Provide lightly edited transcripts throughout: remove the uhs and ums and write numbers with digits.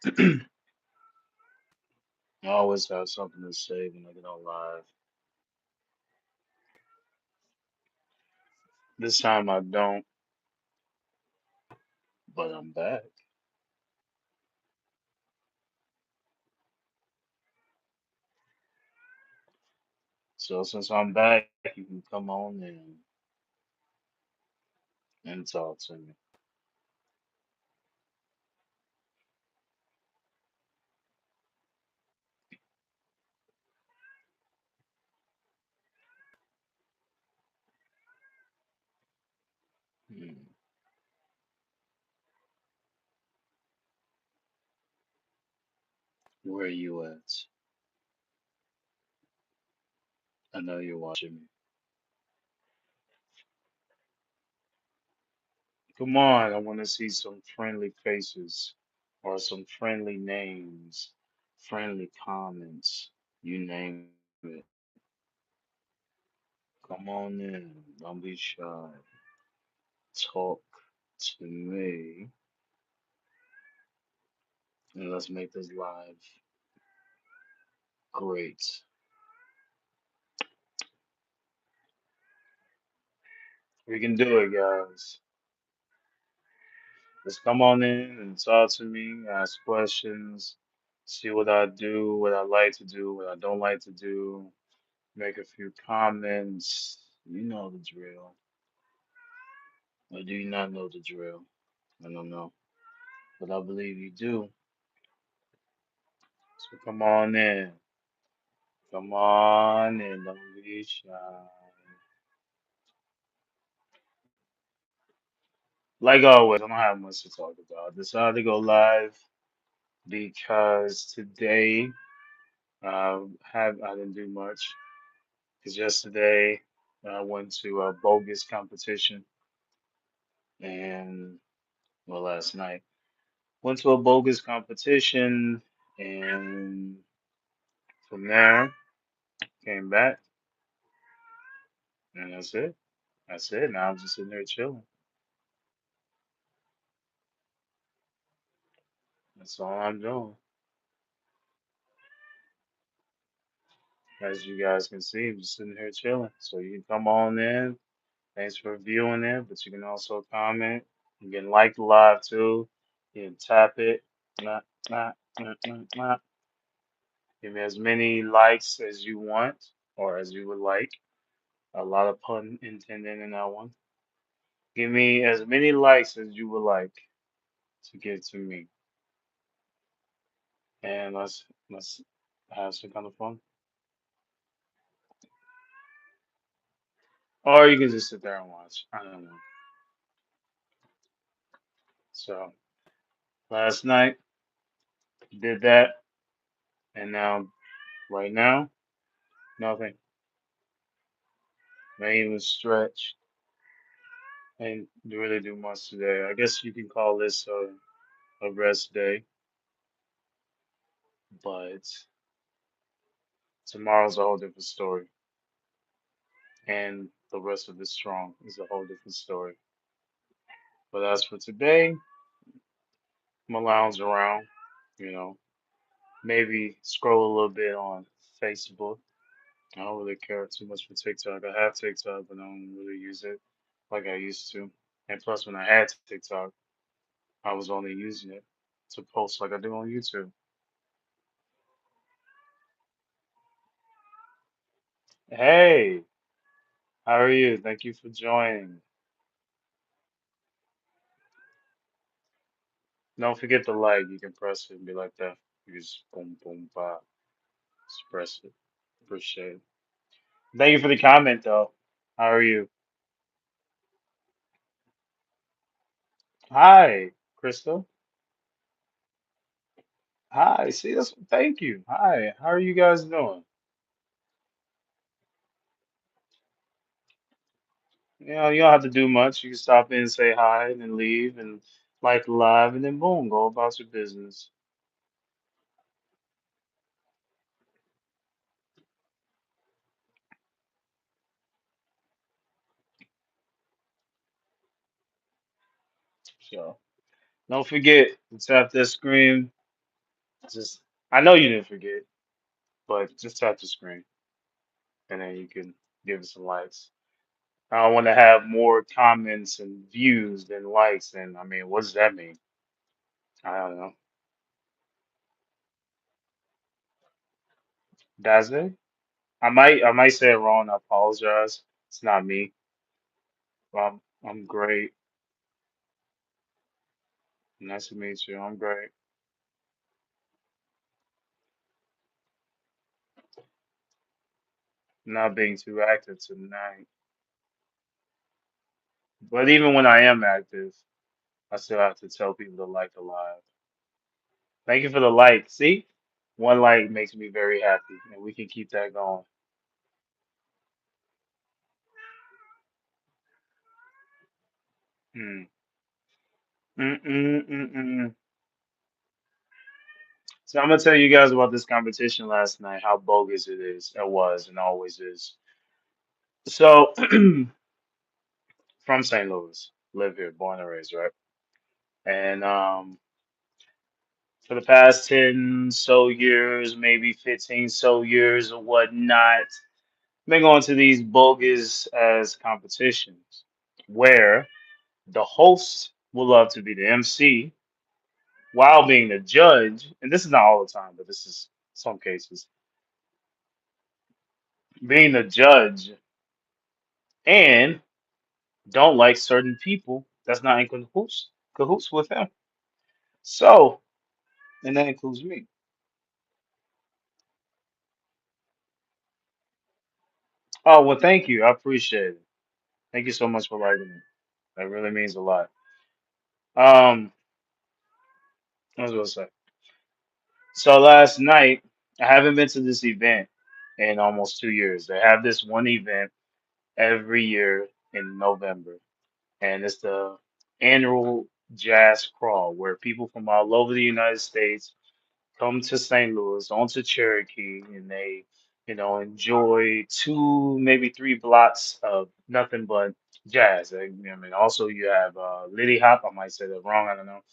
I always have something to say when I get on live. This time I don't, but I'm back. So since I'm back, you can come on in and talk to me. Hmm. Where are you at? I know you're watching me. Come on, I want to see some friendly faces or some friendly names, friendly comments. You name it. Come on in. Don't be shy. Talk to me. And let's make this live great. We can do it, guys. Just come on in and talk to me, ask questions, see what I do, what I like to do, what I don't like to do, make a few comments. You know the drill. Or do you not know the drill? I don't know. But I believe you do. So come on in. Come on in. Don't be shy. Like always, I don't have much to talk about. I decided to go live because today I didn't do much. Because yesterday I went to a bogus competition, and well, last night went to a bogus competition, and from there came back, and that's it. That's it. Now I'm just sitting there chilling. That's all I'm doing. As you guys can see, I'm just sitting here chilling. So you can come on in. Thanks for viewing it, but you can also comment. You can like the live too. You can tap it. Nah, nah, nah, nah, nah. Give me as many likes as you want or as you would like. A lot of pun intended in that one. Give me as many likes as you would like to give to me. And let's have some kind of fun. Or you can just sit there and watch. I don't know. So last night did that, and now right now, nothing. I ain't even stretch. I didn't really do much today. I guess you can call this a rest day, but tomorrow's a whole different story. And the rest of the strong is a whole different story. But as for today, I'm gonna lounge around, you know, maybe scroll a little bit on Facebook. I don't really care too much for TikTok. I have TikTok, but I don't really use it like I used to. And plus, when I had TikTok, I was only using it to post like I do on YouTube. Hey, how are you? Thank you for joining. Don't forget to like. You can press it and be like that. You just boom, boom, pop. Just press it. Appreciate it. Thank you for the comment, though. How are you? Hi, Crystal. Hi. See, that's thank you. Hi. How are you guys doing? You don't have to do much. You can stop in, say hi, and then leave, and like live, and then boom, go about your business. So don't forget to tap that screen. Just I know you didn't forget, but just tap the screen and then you can give it some likes. I want to have more comments and views than likes, and I mean, what does that mean? I don't know. Does it? I might say it wrong. I apologize. It's not me. I'm great. Nice to meet you. I'm great. Not being too active tonight, but even when I am active, I still have to tell people to like the live. Thank you for the like. See, one like makes me very happy, and we can keep that going. Mm. Mm-mm-mm-mm. So I'm gonna tell you guys about this competition last night, how bogus it is, it was, and always is. So from St. Louis, live here, born and raised, right? And for the past 10 so years, maybe 15 so years or whatnot, been going to these bogus as competitions where the host will love to be the MC while being the judge, and this is not all the time, but this is some cases, being the judge and don't like certain people that's not in cahoots with him. So, and that includes me. Oh well, thank you. I appreciate it. Thank you so much for liking it. That really means a lot. I was gonna say. So last night, I haven't been to this event in almost 2 years. They have this one event every year in November, and it's the annual jazz crawl where people from all over the United States come to St. Louis, onto Cherokee, and they, enjoy 2, maybe 3 blocks of nothing but jazz. I mean, also you have Liddy Hop. I might say that wrong. I don't know,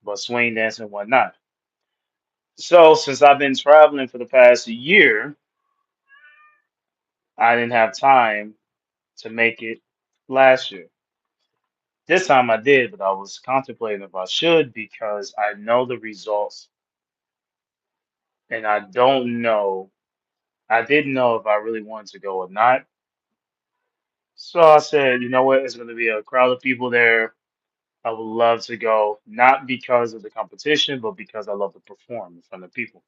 but swing dance and whatnot. So since I've been traveling for the past year, I didn't have time to make it last year. This time I did, but I was contemplating if I should because I know the results and I don't know. I didn't know if I really wanted to go or not. So I said, you know what? It's going to be a crowd of people there. I would love to go, not because of the competition, but because I love to perform in front of people.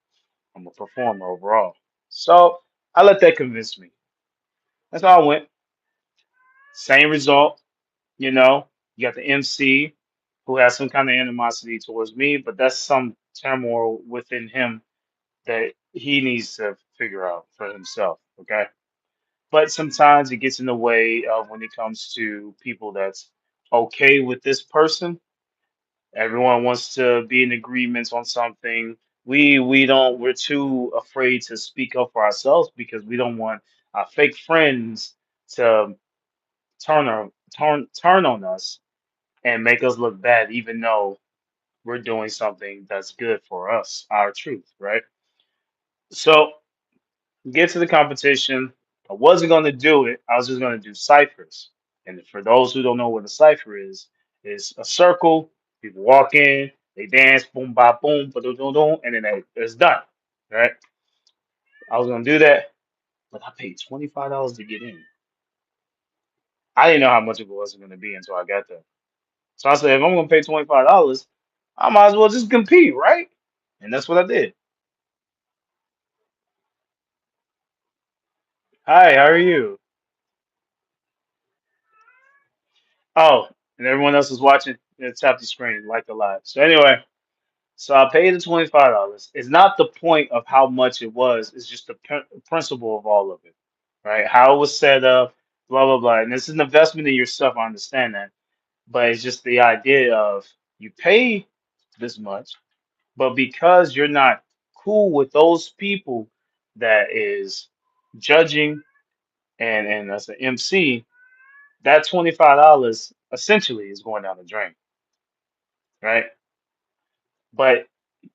I'm a performer overall. So I let that convince me. That's how I went. Same result, you know. You got the MC who has some kind of animosity towards me, but that's some turmoil within him that he needs to figure out for himself. Okay. But sometimes it gets in the way of when it comes to people that's okay with this person. Everyone wants to be in agreement on something. We're too afraid to speak up for ourselves because we don't want our fake friends to turn on us and make us look bad, even though we're doing something that's good for us, our truth, right? So get to the competition. I wasn't going to do it. I was just going to do ciphers. And for those who don't know what a cipher is a circle. People walk in, they dance, boom, ba, boom, ba, boom, boom, and then it's done. Right? I was going to do that, but I paid $25 to get in. I didn't know how much it was going to be until I got there. So I said, if I'm going to pay $25, I might as well just compete, right? And that's what I did. Hi, how are you? Oh, and everyone else is watching. Tap the screen, like the live. So anyway, so I paid the $25. It's not the point of how much it was. It's just the principle of all of it, right? How it was set up, blah blah blah. And it's an investment in yourself. I understand that, but it's just the idea of you pay this much, but because you're not cool with those people that is judging and as an MC, that $25 essentially is going down the drain, right? But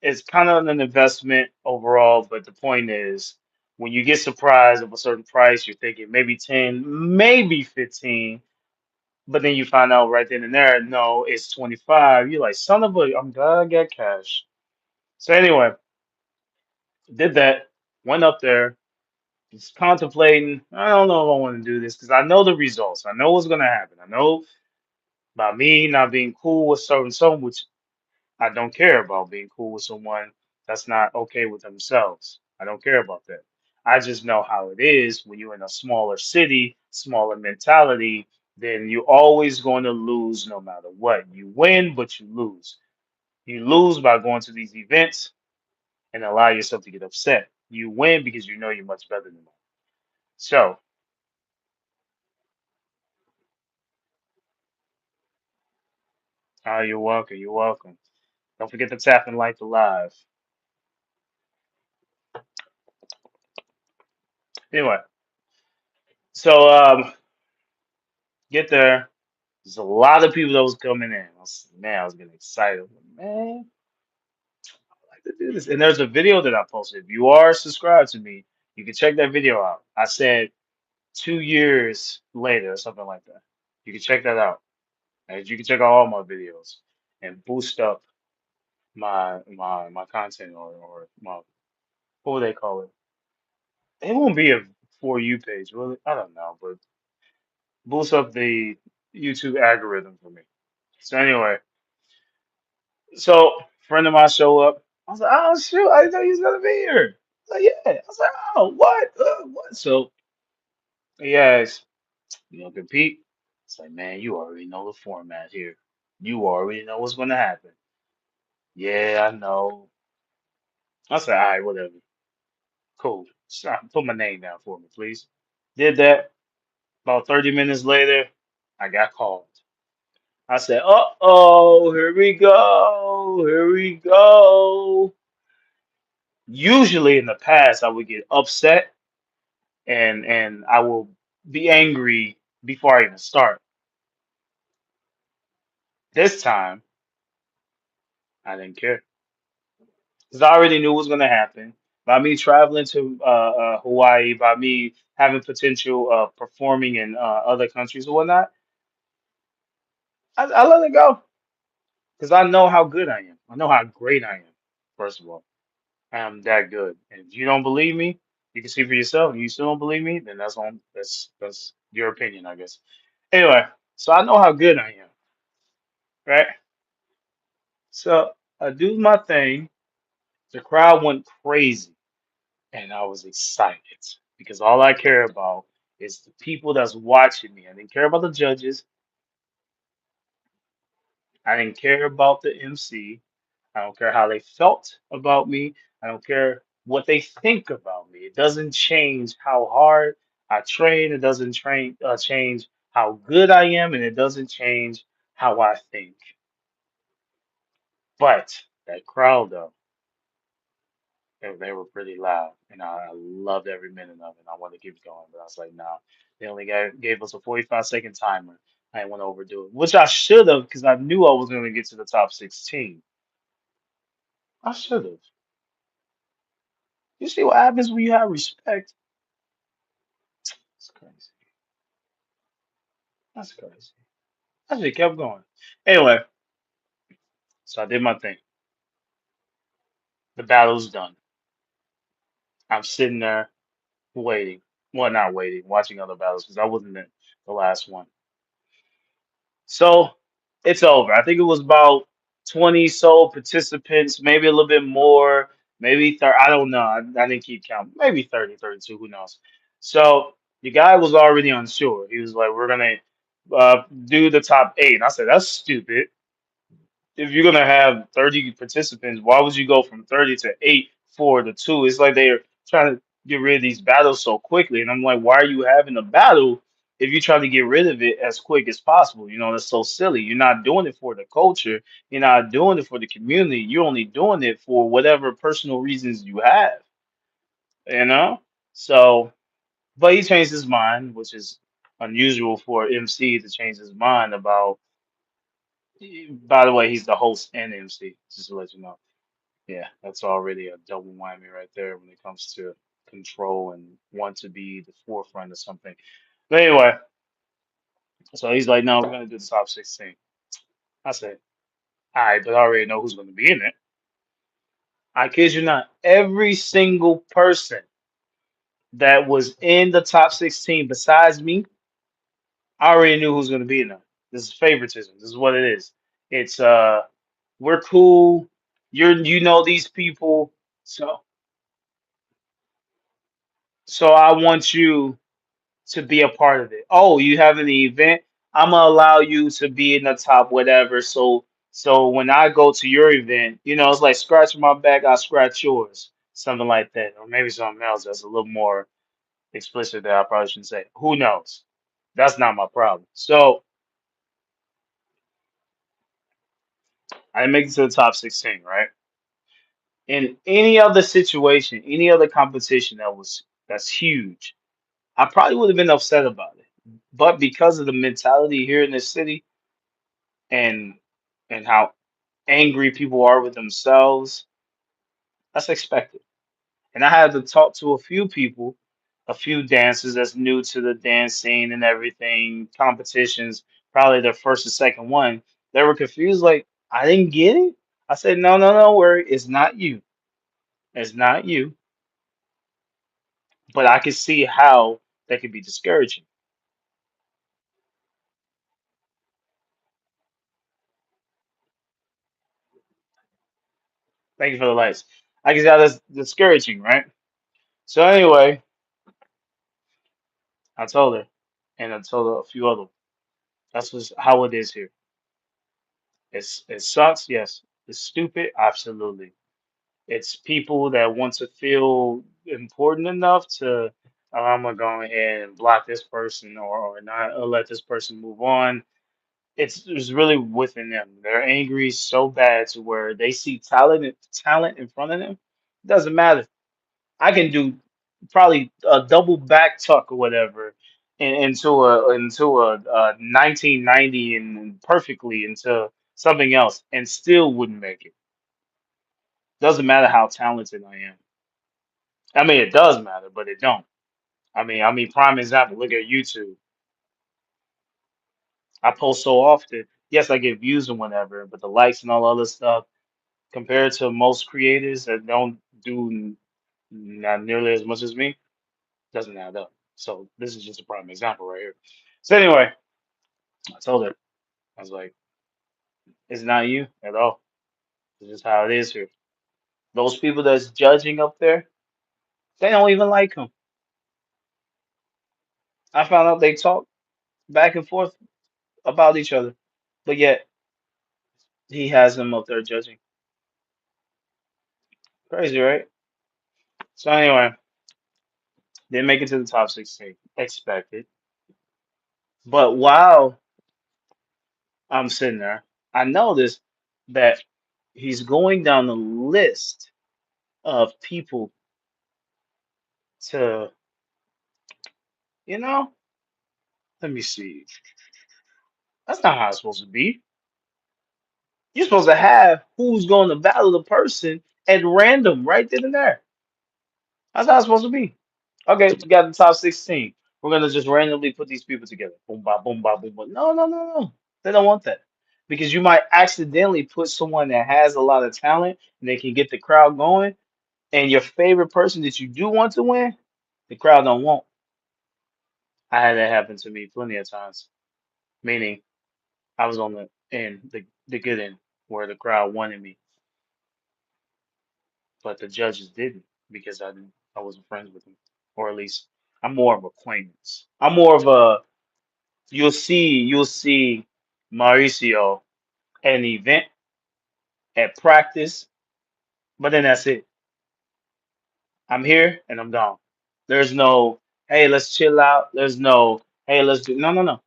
it's kind of an investment overall, but the point is when you get surprised of a certain price, you're thinking maybe 10, maybe 15, but then you find out right then and there, no, it's 25. You're like, son of a, I'm glad I got cash. So anyway, did that, went up there, was contemplating, I don't know if I want to do this because I know the results. I know what's gonna happen. I know about me not being cool with certain someone, which I don't care about being cool with someone that's not okay with themselves. I don't care about that. I just know how it is when you're in a smaller city, smaller mentality, then you're always going to lose no matter what. You win, but you lose. You lose by going to these events and allow yourself to get upset. You win because you know you're much better than them. So, you're welcome. You're welcome. Don't forget to tap in Life Alive. Anyway, so get there. There's a lot of people that was coming in. Man, I was getting excited. I'm like, man, I like to do this. And there's a video that I posted. If you are subscribed to me, you can check that video out. I said 2 years later or something like that. You can check that out. And you can check out all my videos and boost up my content or my what would they call it? It won't be a for you page, will it? I don't know, but boost up the YouTube algorithm for me. So anyway, so friend of mine show up. I was like, oh shoot, I didn't know he was gonna be here. Like, yeah. I was like, oh what? What? So he asked, you know, compete. It's like, man, you already know the format here. You already know what's gonna happen. Yeah, I know. I said, all right, whatever. Cool. Stop. Put my name down for me, please. Did that. About 30 minutes later, I got called. I said, uh-oh, here we go. Here we go. Usually in the past, I would get upset and I will be angry before I even start. This time, I didn't care because I already knew what was going to happen. By me traveling to Hawaii, by me having potential performing in other countries or whatnot, I let it go because I know how good I am. I know how great I am. First of all, I am that good. And if you don't believe me, you can see for yourself. If you still don't believe me, then that's your opinion, I guess. Anyway, so I know how good I am, right? So I do my thing. The crowd went crazy, and I was excited because all I care about is the people that's watching me. I didn't care about the judges. I didn't care about the MC. I don't care how they felt about me. I don't care what they think about me. It doesn't change how hard I train. It doesn't change how good I am, and it doesn't change how I think. But that crowd, though. They were pretty loud, and I loved every minute of it. I wanted to keep going, but I was like, no. They only gave us a 45-second timer. I didn't want to overdo it, which I should have because I knew I was going to get to the top 16. I should have. You see what happens when you have respect? It's crazy. That's crazy. I just kept going. Anyway, so I did my thing. The battle's done. I'm sitting there waiting. Well, not waiting, watching other battles because I wasn't in the last one. So it's over. I think it was about 20 so participants, maybe a little bit more, maybe 30. I don't know. I didn't keep count. Maybe 30, 32, who knows. So the guy was already unsure. He was like, we're going to do the top eight. And I said, that's stupid. If you're gonna have 30 participants, why would you go from 30 to 8, 4 to 2? It's like they're trying to get rid of these battles so quickly. And I'm like, why are you having a battle if you try to get rid of it as quick as possible? You know, that's so silly. You're not doing it for the culture, you're not doing it for the community, you're only doing it for whatever personal reasons you have, you know? So, but he changed his mind, which is unusual for MC to change his mind about. By the way, he's the host and MC, just to let you know. Yeah, that's already a double whammy right there when it comes to control and want to be the forefront of something. But anyway, so he's like, no, we're gonna do the top 16. I said, all right, but I already know who's gonna be in it. I kid you not, every single person that was in the top 16 besides me, I already knew who's gonna be in there. This is favoritism. This is what it is. It's we're cool. You know these people, so I want you to be a part of it. Oh, you have an event? I'm gonna allow you to be in the top whatever. So when I go to your event, it's like scratch my back, I scratch yours, something like that, or maybe something else that's a little more explicit that I probably shouldn't say. Who knows? That's not my problem. So I didn't make it to the top 16, right? In any other situation, any other competition that's huge, I probably would have been upset about it. But because of the mentality here in this city and how angry people are with themselves, that's expected. And I had to talk to a few people, a few dancers that's new to the dance scene and everything, competitions, probably their first or second one. They were confused, like, I didn't get it. I said, no, no, no, worry. It's not you. It's not you. But I can see how that could be discouraging. Thank you for the lights. I can see how that's discouraging, right? So anyway, I told her, and I told her a few other. That's just how it is here. It sucks, yes. It's stupid, absolutely. It's people that want to feel important enough to, oh, I'm gonna go ahead and block this person or not let this person move on. It's really within them. They're angry so bad to where they see talent in front of them. It doesn't matter. I can do probably a double back tuck or whatever into a 1990 and perfectly into something else and still wouldn't make it. Doesn't matter how talented I am. I mean, it does matter, but it don't. I mean, prime example. Look at YouTube. I post so often. Yes, I get views and whatever, but the likes and all other stuff compared to most creators that don't do not nearly as much as me doesn't add up. So this is just a prime example right here. So anyway, I told her, I was like, it's not you at all. It's just how it is here. Those people that's judging up there, they don't even like him. I found out they talk back and forth about each other, but yet he has them up there judging. Crazy, right? So anyway, didn't make it to the top 16. Expected. But while I'm sitting there, I noticed that he's going down the list of people to, you know, let me see. That's not how it's supposed to be. You're supposed to have who's going to battle the person at random right then and there. That's how it's supposed to be. Okay, we got the top 16. We're gonna just randomly put these people together. Boom, ba, boom, ba, boom, ba. No, no, no, no. They don't want that because you might accidentally put someone that has a lot of talent and they can get the crowd going, and your favorite person that you do want to win, the crowd don't want. I had that happen to me plenty of times. Meaning, I was on the end, the good end, where the crowd wanted me, but the judges didn't because I wasn't friends with them, or at least I'm more of acquaintance. I'm more of a you'll see Mauricio at an event, at practice, but then that's it. I'm here and I'm gone. There's no, hey, let's chill out. There's no, hey, let's do no, no, no.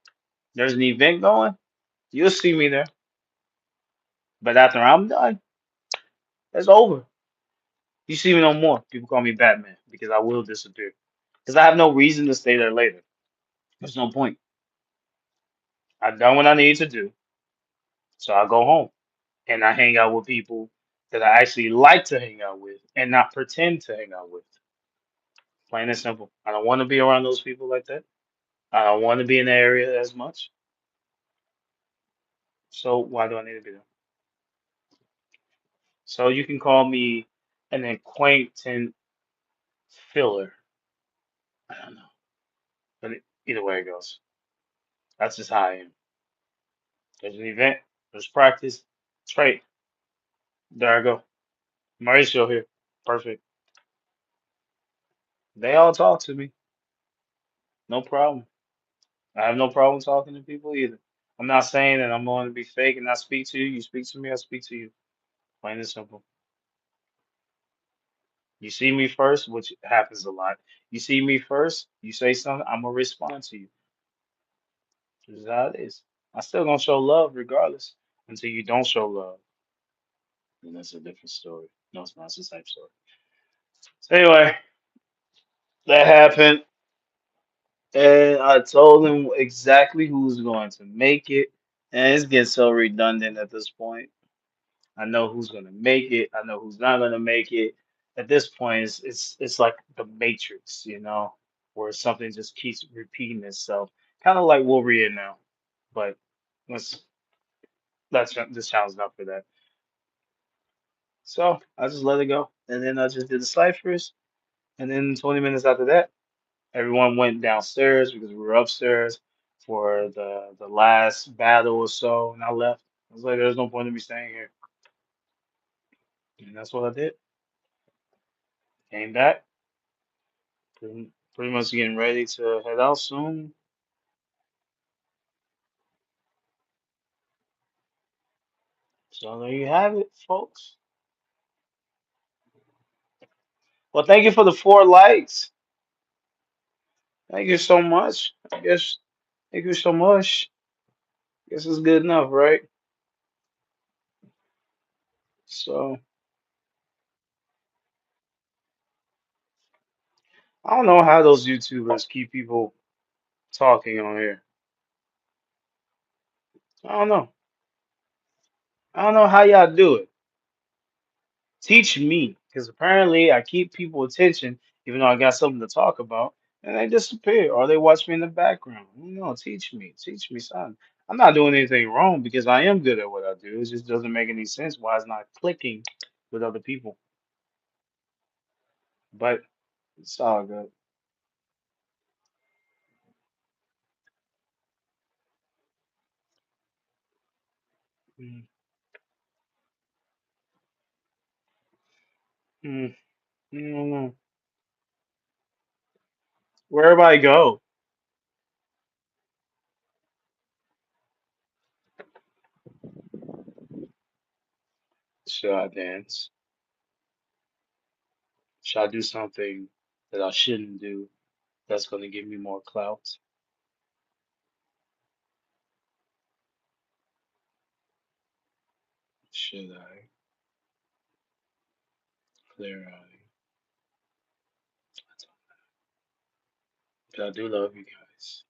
There's an event going. You'll see me there, but after I'm done, it's over. You see me no more. People call me Batman because I will disappear because I have no reason to stay there later. There's no point. I've done what I need to do, so I go home and I hang out with people. that I actually like to hang out with and not pretend to hang out with. Plain and simple. I don't want to be around those people like that. I don't want to be in the area as much. So why do I need to be there? So you can call me an acquaintance filler. I don't know. But either way it goes, that's just how I am. There's an event, there's practice, trade. There I go. Mauricio here. Perfect. They all talk to me. No problem. I have no problem talking to people either. I'm not saying that I'm going to be fake and not speak to you. You speak to me, I speak to you. Plain and simple. You see me first, which happens a lot. You see me first, you say something, I'm gonna respond to you. This is how it is. I still gonna show love regardless until you don't show love. And that's a different story. No, it's not. It's the same story. So anyway, that happened, and I told him exactly who's going to make it, and it's getting so redundant at this point. I know who's gonna make it. I know who's not gonna make it. At this point, it's like the Matrix, where something just keeps repeating itself, kind of like Wolverine now. But let's that's this channel's not for that. So I just let it go, and then I just did the ciphers, and then 20 minutes after that, everyone went downstairs because we were upstairs for the last battle or so, and I left. I was like, there's no point in me staying here, and that's what I did. Came back. Pretty much getting ready to head out soon. So there you have it, folks. Well, thank you for the 4 likes. Thank you so much. I guess thank you so much. Guess it's good enough, right? So I don't know how those YouTubers keep people talking on here. I don't know. I don't know how y'all do it. Teach me, because apparently I keep people attention, even though I got something to talk about, and they disappear or they watch me in the background. No, teach me, son. I'm not doing anything wrong because I am good at what I do. It just doesn't make any sense why it's not clicking with other people. But it's all good. Mm, mm, mm. Where everybody go? Should I dance? Should I do something that I shouldn't do that's going to give me more clout? Should I clear eye? But I do love you guys.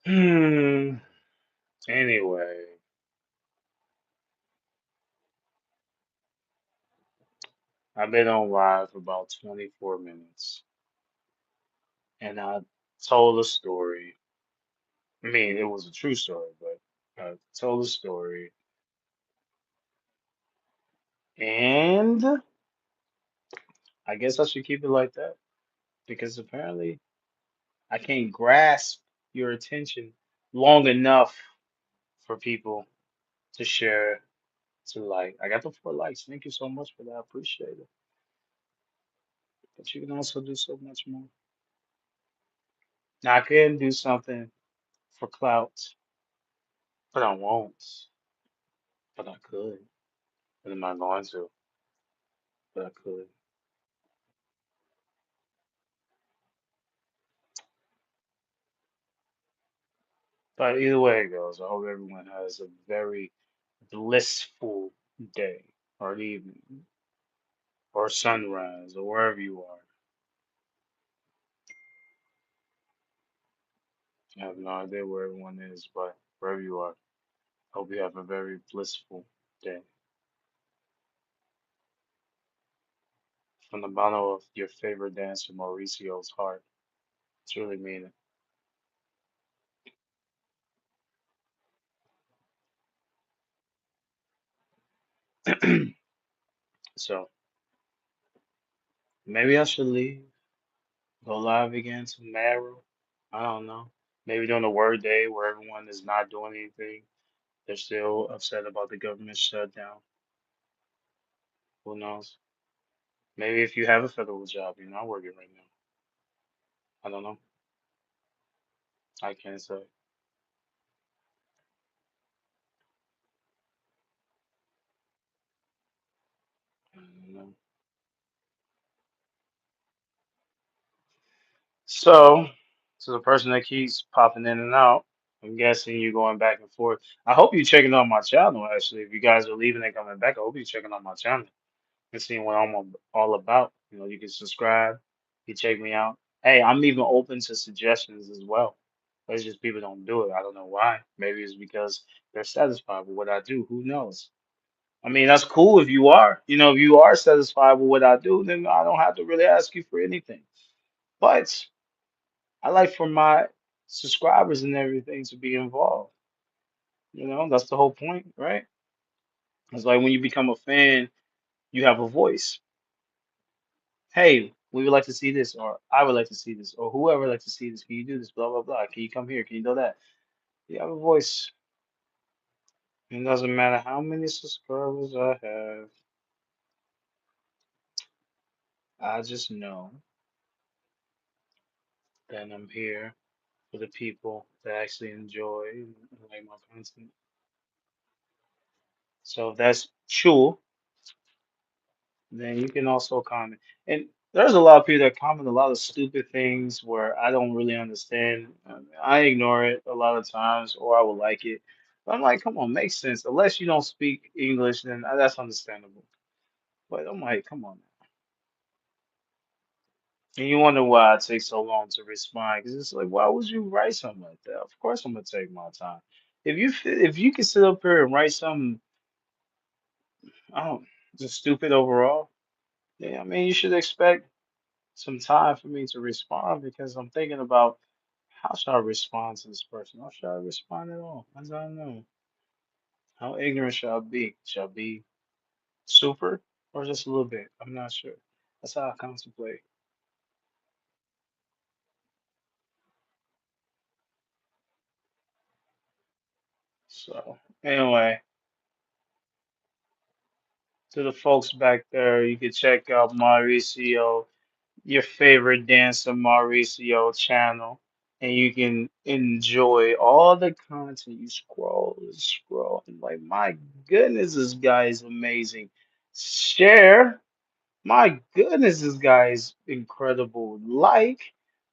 Hmm. Anyway, I've been on live for about 24 minutes and I told a story. I mean, it was a true story, but I told a story. And I guess I should keep it like that because apparently I can't grasp your attention long enough for people to share, to like. I got the 4 likes. Thank you so much for that. I appreciate it. But you can also do so much more. Now, I can do something for clout, but I won't. But I could. But am I going to? But I could. But either way it goes, I hope everyone has a very blissful day or evening or sunrise or wherever you are. I have no idea where everyone is, but wherever you are, hope you have a very blissful day. From the bottom of your favorite dancer, Mauricio's heart. It's really mean it. So maybe I should leave, go live again tomorrow. I don't know. Maybe during the word day where everyone is not doing anything, they're still upset about the government shutdown. Who knows? Maybe if you have a federal job, you're not working right now. I don't know. I can't say. I don't know. So, to the person that keeps popping in and out, I'm guessing you're going back and forth. I hope you're checking out my channel, actually. If you guys are leaving and coming back, I hope you're checking out my channel and seeing what I'm all about. You can subscribe, you check me out. Hey, I'm even open to suggestions as well. It's just people don't do it. I don't know why. Maybe it's because they're satisfied with what I do. Who knows? I mean, that's cool if you are. If you are satisfied with what I do, then I don't have to really ask you for anything. But I like for my subscribers and everything to be involved. That's the whole point, right? It's like when you become a fan, you have a voice. Hey, we would like to see this, or I would like to see this, or whoever would like to see this. Can you do this? Blah blah blah. Can you come here? Can you do that? You have a voice. It doesn't matter how many subscribers I have. I just know that I'm here for the people that actually enjoy and like my content. So if that's true, then you can also comment. And there's a lot of people that comment a lot of stupid things where I don't really understand. I ignore it a lot of times, or I would like it. But I'm like, come on, makes sense. Unless you don't speak English, then that's understandable. But I'm like, come on. And you wonder why I take so long to respond, because it's like, why would you write something like that? Of course, I'm gonna take my time. If you can sit up here and write something, I don't just stupid overall, yeah, I mean, you should expect some time for me to respond because I'm thinking about how should I respond to this person? How should I respond at all? I don't know. How ignorant should I be? Should I be super or just a little bit? I'm not sure. That's how I contemplate. So anyway, to the folks back there, you can check out Mauricio, your favorite dancer Mauricio channel, and you can enjoy all the content. You scroll and scroll, and like, my goodness, this guy is amazing. Share, my goodness, this guy is incredible. Like,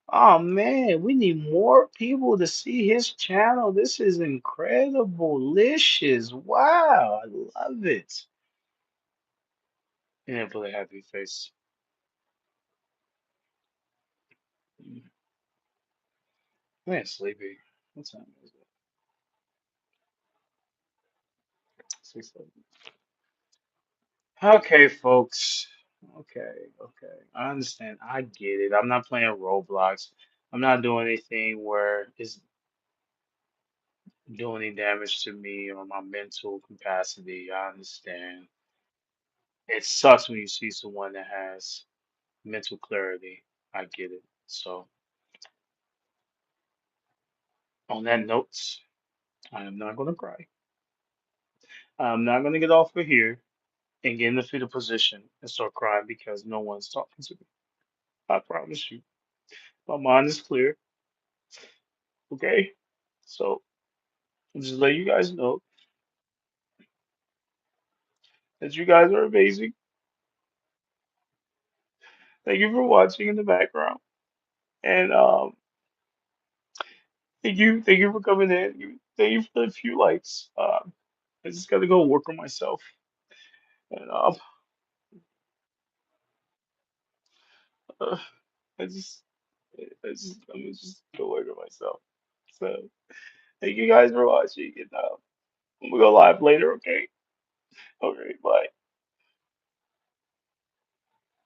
oh man, we need more people to see his channel. This is incredible, delicious. Wow, I love it. And put a happy face. Man, sleepy. What time is it? 6:30. Okay, folks. Okay. I understand. I get it. I'm not playing Roblox. I'm not doing anything where it's doing any damage to me or my mental capacity. I understand. It sucks when you see someone that has mental clarity. I get it. So, on that note, I am not going to cry. I'm not going to get off of here and get in the fetal position and start crying because no one's talking to me. I promise you. My mind is clear. Okay? So, just let you guys know that you guys are amazing. Thank you for watching in the background. And thank you for coming in. Thank you for the few likes. I just gotta go work on myself. And uh, I just I'm gonna just go work on myself. So thank you guys for watching and I'm gonna go live later, okay? Okay, bye.